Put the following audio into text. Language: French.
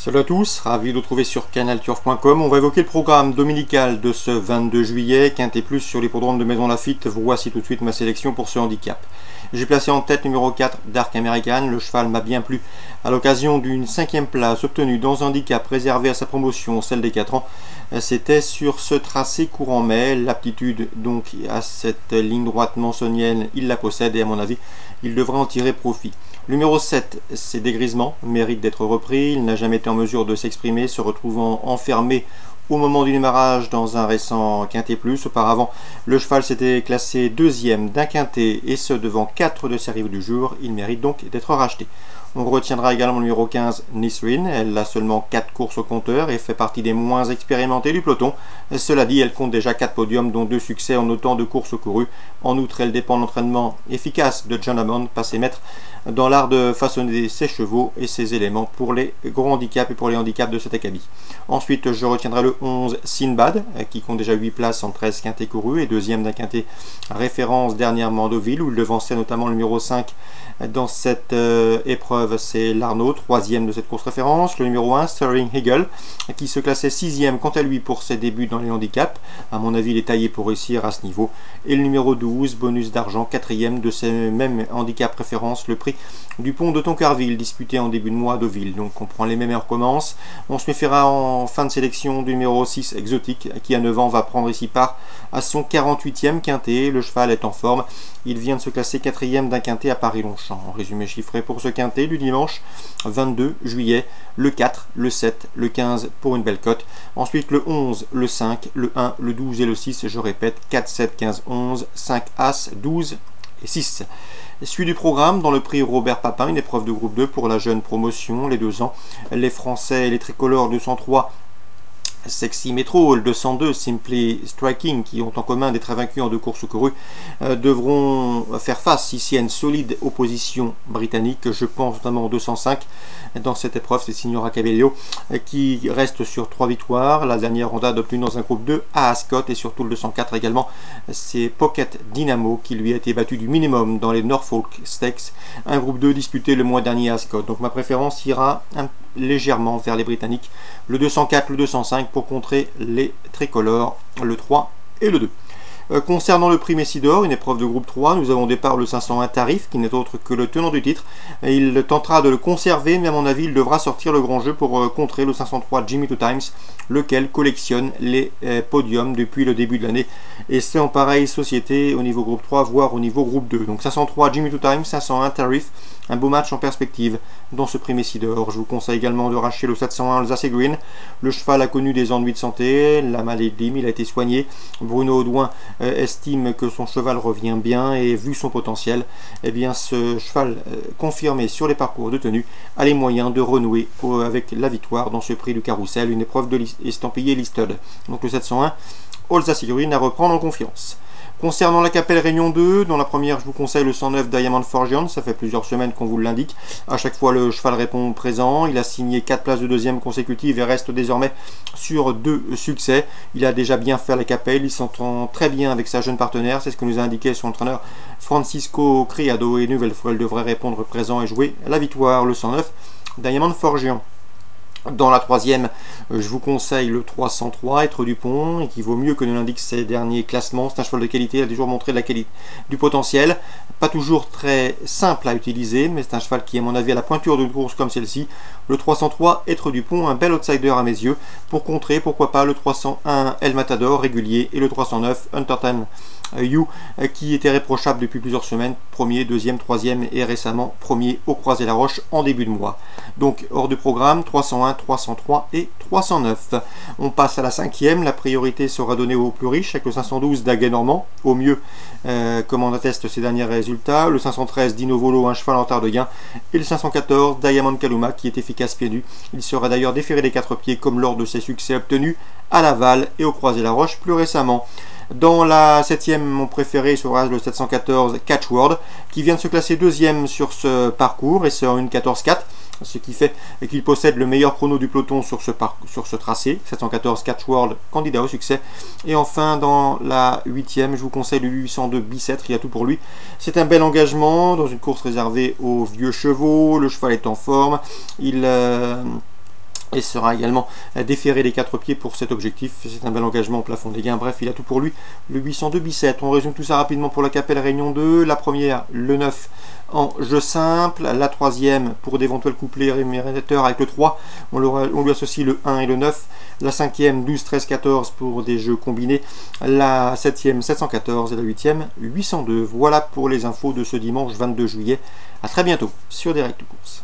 Salut à tous, ravi de vous retrouver sur canalturf.com. On va évoquer le programme dominical de ce 22 juillet, Quintet Plus sur l'hippodrome de Maison Lafitte. Voici tout de suite ma sélection pour ce handicap. J'ai placé en tête numéro 4 Dark American. Le cheval m'a bien plu à l'occasion d'une 5e place obtenue dans un handicap réservé à sa promotion, celle des 4 ans. C'était sur ce tracé courant mai. L'aptitude donc à cette ligne droite mansonienne, il la possède et à mon avis, il devrait en tirer profit. Le numéro 7, c'est Dégrisement, mérite d'être repris. Il n'a jamais été en mesure de s'exprimer, se retrouvant enfermé au moment du démarrage dans un récent Quintet Plus. Auparavant, le cheval s'était classé 2e d'un Quintet et ce devant 4 de ses rivaux du jour. Il mérite donc d'être racheté. On retiendra également le numéro 15, Nisrin. Elle a seulement 4 courses au compteur et fait partie des moins expérimentées du peloton. Cela dit, elle compte déjà 4 podiums, dont 2 succès en autant de courses courues. En outre, elle dépend de l'entraînement efficace de John Hammond, passé maître dans l'art de façonner ses chevaux et ses éléments pour les gros handicaps et pour les handicaps de cet acabit. Ensuite, je retiendrai le 11, Sinbad, qui compte déjà 8 places en 13 quintets courus et 2e d'un quintet référence dernièrement Deauville, où il devançait notamment le numéro 5 dans cette épreuve, c'est l'Arnaud, 3e de cette course référence. Le numéro 1, Sterling Eagle, qui se classait 6e quant à lui pour ses débuts dans les handicaps. À mon avis, il est taillé pour réussir à ce niveau. Et le numéro 12, Bonus d'argent, 4e de ces mêmes handicaps référence, le prix du pont de Toncarville, disputé en début de mois à Deauville. Donc on prend les mêmes et on recommence. On se méfiera en fin de sélection du numéro 6, Exotique, qui à 9 ans va prendre ici part à son 48e quintet. Le cheval est en forme. Il vient de se classer 4e d'un quintet à Paris-Longchamp. En résumé chiffré pour ce quintet du dimanche 22 juillet, le 4, le 7, le 15 pour une belle cote. Ensuite le 11, le 5, le 1, le 12 et le 6, je répète, 4, 7, 15, 11, 5 As, 12 et 6. Suite du programme, dans le prix Robert Papin, une épreuve de groupe 2 pour la jeune promotion, les 2 ans. Les Français et les tricolores 203, Sexy Metro, le 202, Simply Striking, qui ont en commun d'être vaincus en 2 courses courues, devront faire face ici à une solide opposition britannique. Je pense notamment au 205 dans cette épreuve, c'est Signora Cabello qui reste sur 3 victoires. La dernière en date obtenue dans un groupe 2 à Ascot, et surtout le 204 également, c'est Pocket Dynamo qui lui a été battu du minimum dans les Norfolk Stakes, un groupe 2 disputé le mois dernier à Ascot. Donc ma préférence ira légèrement vers les Britanniques, le 204, le 205 pour contrer les tricolores, le 3 et le 2. Concernant le prix Messidor, une épreuve de groupe 3, nous avons au départ le 501 Tarif, qui n'est autre que le tenant du titre. Il tentera de le conserver, mais à mon avis, il devra sortir le grand jeu pour contrer le 503 Jimmy Two Times, lequel collectionne les podiums depuis le début de l'année. Et c'est en pareille société au niveau groupe 3, voire au niveau groupe 2. Donc 503 Jimmy Two Times, 501 Tarif, un beau match en perspective dans ce prix Messidor. Je vous conseille également de racheter le 701 Alsace Green. Le cheval a connu des ennuis de santé, la maladie, il a été soigné. Bruno Audouin estime que son cheval revient bien et vu son potentiel, eh bien ce cheval confirmé sur les parcours de tenue a les moyens de renouer avec la victoire dans ce prix du carrousel, une épreuve de estampillé listed. Donc le 701 Alsace Green à reprendre en confiance. Concernant la Capelle Réunion 2, dans la première, je vous conseille le 109 Diamond Forgian. Ça fait plusieurs semaines qu'on vous l'indique. À chaque fois, le cheval répond présent. Il a signé 4 places de 2e consécutives et reste désormais sur 2 succès. Il a déjà bien fait la Capelle. Il s'entend très bien avec sa jeune partenaire. C'est ce que nous a indiqué son entraîneur Francisco Criado. Et une nouvelle fois, elle devrait répondre présent et jouer la victoire. Le 109 Diamond Forgian. Dans la troisième, je vous conseille le 303, Être du Pont, et qui vaut mieux que ne l'indiquent ses derniers classements. C'est un cheval de qualité, il a toujours montré de la qualité, du potentiel. Pas toujours très simple à utiliser, mais c'est un cheval qui, à mon avis, a la pointure d'une course comme celle-ci. Le 303, Être du Pont, un bel outsider à mes yeux, pour contrer, pourquoi pas, le 301, El Matador, régulier, et le 309, Entertain You, qui était réprochable depuis plusieurs semaines, 1er, 2e, 3e et récemment 1er au Croisé-la-Roche en début de mois. Donc hors du programme, 301, 303 et 309. On passe à la 5e, la priorité sera donnée aux plus riches avec le 512 Daguet Normand, au mieux comme en attestent ses derniers résultats, le 513 Dino Volo, un cheval en retard de gain, et le 514 Diamond Kaluma qui est efficace pieds nus. Il sera d'ailleurs déféré des 4 pieds comme lors de ses succès obtenus à Laval et au Croisé-la-Roche plus récemment. Dans la 7e, mon préféré sera le 714 Catchword, qui vient de se classer 2e sur ce parcours, et c'est en une 14-4, ce qui fait qu'il possède le meilleur chrono du peloton sur ce tracé. 714 Catchword, candidat au succès. Et enfin, dans la 8e, je vous conseille le 802 Bicêtre, il y a tout pour lui. C'est un bel engagement dans une course réservée aux vieux chevaux, le cheval est en forme, il et sera également déféré des 4 pieds pour cet objectif. C'est un bel engagement au plafond des gains. Bref, il a tout pour lui, le 802 bis-7. On résume tout ça rapidement pour la Capelle Réunion 2. La première, le 9 en jeu simple. La troisième, pour d'éventuels couplets rémunérateurs avec le 3, on lui associe le 1 et le 9. La cinquième, 12, 13, 14 pour des jeux combinés. La septième, 714 et la huitième, 802. Voilà pour les infos de ce dimanche 22 juillet. A très bientôt sur Direct to Course.